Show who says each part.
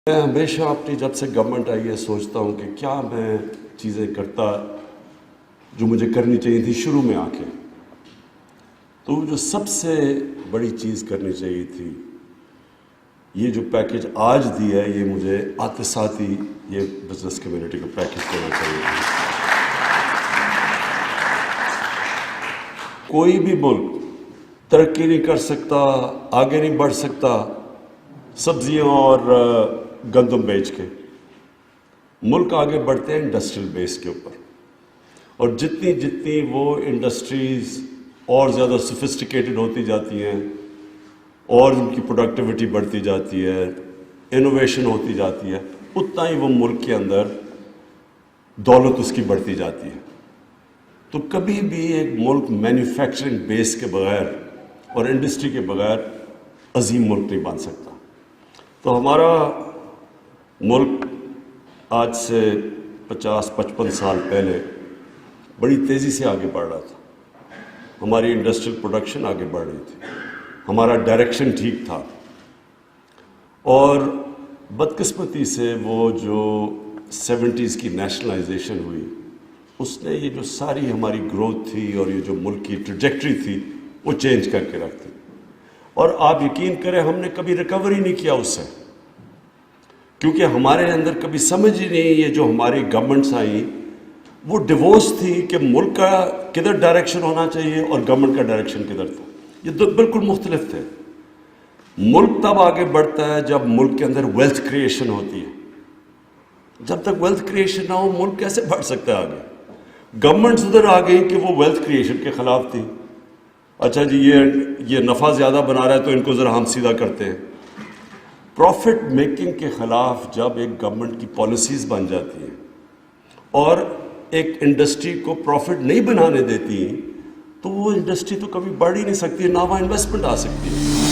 Speaker 1: میں ہمیشہ اپنی جب سے گورنمنٹ آئی ہے سوچتا ہوں کہ کیا میں چیزیں کرتا جو مجھے کرنی چاہیے تھی شروع میں آ کے. تو جو سب سے بڑی چیز کرنی چاہیے تھی، یہ جو پیکج آج دیا ہے، یہ مجھے آتے ساتھ ہی یہ بزنس کمیونٹی کو پیکج دینا چاہیے تھی. کوئی بھی ملک ترقی نہیں کر سکتا، آگے نہیں بڑھ سکتا سبزیاں اور گندم بیچ کے. ملک آگے بڑھتے ہیں انڈسٹریل بیس کے اوپر، اور جتنی وہ انڈسٹریز اور زیادہ سوفسٹیکیٹڈ ہوتی جاتی ہیں اور ان کی پروڈکٹیوٹی بڑھتی جاتی ہے، انوویشن ہوتی جاتی ہے، اتنا ہی وہ ملک کے اندر دولت اس کی بڑھتی جاتی ہے. تو کبھی بھی ایک ملک مینوفیکچرنگ بیس کے بغیر اور انڈسٹری کے بغیر عظیم ملک نہیں بن سکتا. تو ہمارا ملک آج سے 50-55 سال پہلے بڑی تیزی سے آگے بڑھ رہا تھا. ہماری انڈسٹریل پروڈکشن آگے بڑھ رہی تھی، ہمارا ڈائریکشن ٹھیک تھا. اور بدقسمتی سے وہ جو 70s کی نیشنلائزیشن ہوئی، اس نے یہ جو ساری ہماری گروتھ تھی اور یہ جو ملک کی ٹریجیکٹری تھی وہ چینج کر کے رکھ دی. اور آپ یقین کریں ہم نے کبھی ریکوری نہیں کیا اس سے، کیونکہ ہمارے اندر کبھی سمجھ ہی نہیں. یہ جو ہماری گورنمنٹس آئیں وہ ڈیوورس تھی کہ ملک کا کدھر ڈائریکشن ہونا چاہیے اور گورنمنٹ کا ڈائریکشن کدھر تھا. یہ دو بالکل مختلف تھے. ملک تب آگے بڑھتا ہے جب ملک کے اندر ویلتھ کریشن ہوتی ہے. جب تک ویلتھ کریشن نہ ہو ملک کیسے بڑھ سکتا ہے آگے؟ گورنمنٹس ادھر آ گئی کہ وہ ویلتھ کریشن کے خلاف تھی. اچھا جی یہ نفع زیادہ بنا رہا ہے تو ان کو ذرا ہم سیدھا کرتے ہیں. پروفٹ میکنگ کے خلاف جب ایک گورنمنٹ کی پالیسیز بن جاتی ہیں اور ایک انڈسٹری کو پروفٹ نہیں بنانے دیتی، تو وہ انڈسٹری تو کبھی بڑھ ہی نہیں سکتی، نہ وہاں انویسٹمنٹ آ سکتی ہے.